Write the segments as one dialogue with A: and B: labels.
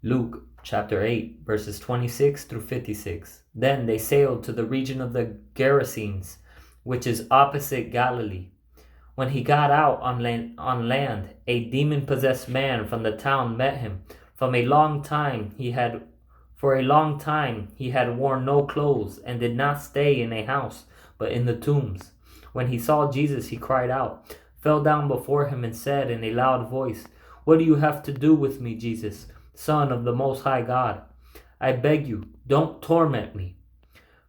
A: Luke chapter 8, verses 26 through 56. Then they sailed to the region of the Gerasenes, which is opposite Galilee. When he got out on land, a demon-possessed man from the town met him. For a long time he had worn no clothes and did not stay in a house, but in the tombs. When he saw Jesus, he cried out, fell down before him, and said in a loud voice, "What do you have to do with me, Jesus, Son of the Most High God? I beg you, don't torment me."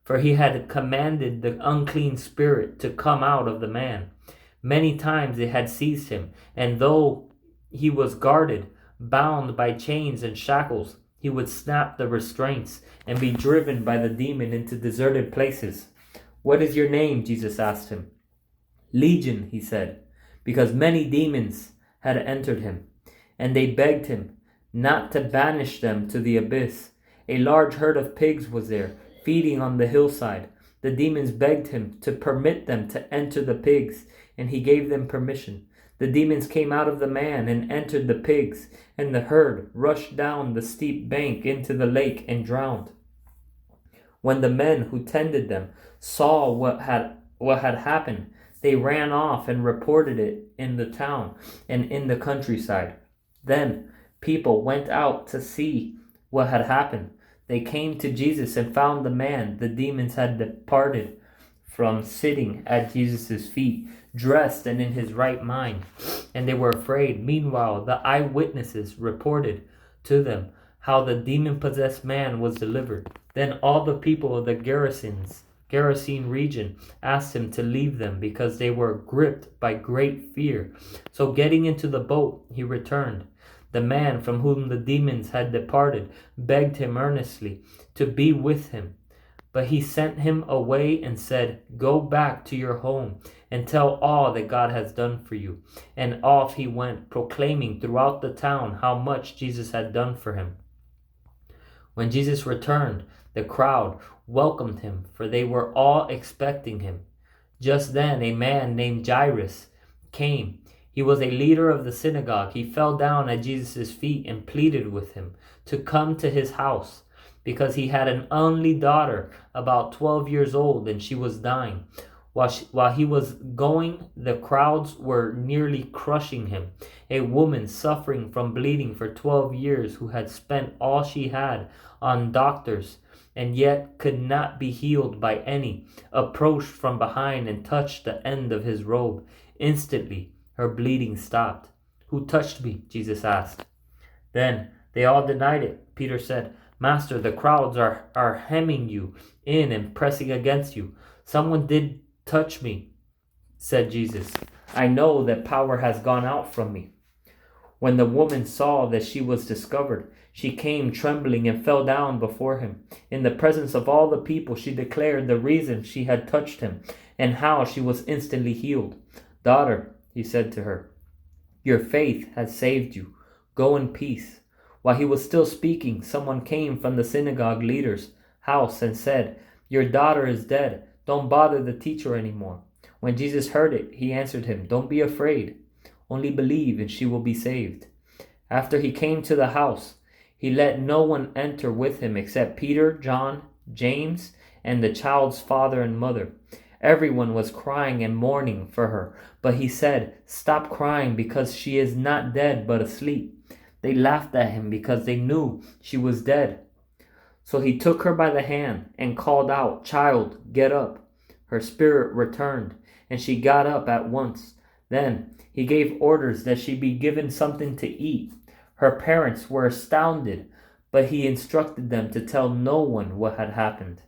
A: For he had commanded the unclean spirit to come out of the man. Many times it had seized him, and though he was guarded, bound by chains and shackles, he would snap the restraints and be driven by the demon into deserted places. "What is your name?" Jesus asked him. "Legion," he said, because many demons had entered him, and they begged him not to banish them to the abyss. A large herd of pigs was there, feeding on the hillside. The demons begged him to permit them to enter the pigs, and he gave them permission. The demons came out of the man and entered the pigs, and the herd rushed down the steep bank into the lake and drowned. When the men who tended them saw what had happened, they ran off and reported it in the town and in the countryside. Then people went out to see what had happened. They came to Jesus and found the man the demons had departed from sitting at Jesus' feet, dressed and in his right mind, and they were afraid. Meanwhile, the eyewitnesses reported to them how the demon-possessed man was delivered. Then all the people of the Gerasene region asked him to leave them because they were gripped by great fear. So getting into the boat, he returned. The man from whom the demons had departed begged him earnestly to be with him. But he sent him away and said, "Go back to your home and tell all that God has done for you." And off he went, proclaiming throughout the town how much Jesus had done for him. When Jesus returned, the crowd welcomed him, for they were all expecting him. Just then a man named Jairus came. He was a leader of the synagogue. He fell down at Jesus' feet and pleaded with him to come to his house, because he had an only daughter, about 12 years old, and she was dying. While he was going, the crowds were nearly crushing him. A woman suffering from bleeding for 12 years, who had spent all she had on doctors and yet could not be healed by any, approached from behind and touched the end of his robe. Instantly, her bleeding stopped. "Who touched me?" Jesus asked. Then they all denied it. Peter said, "Master, the crowds are hemming you in and pressing against you." "Someone did touch me," said Jesus. "I know that power has gone out from me." When the woman saw that she was discovered, she came trembling and fell down before him. In the presence of all the people, she declared the reason she had touched him and how she was instantly healed. "Daughter," he said to her, "your faith has saved you. Go in peace." While he was still speaking, someone came from the synagogue leader's house and said, "Your daughter is dead. Don't bother the teacher anymore." When Jesus heard it, he answered him, "Don't be afraid. Only believe and she will be saved." After he came to the house, he let no one enter with him except Peter, John, James, and the child's father and mother. Everyone was crying and mourning for her, but he said, "Stop crying, because she is not dead but asleep." They laughed at him because they knew she was dead. So he took her by the hand and called out, "Child, get up." Her spirit returned, and she got up at once. Then he gave orders that she be given something to eat. Her parents were astounded, but he instructed them to tell no one what had happened.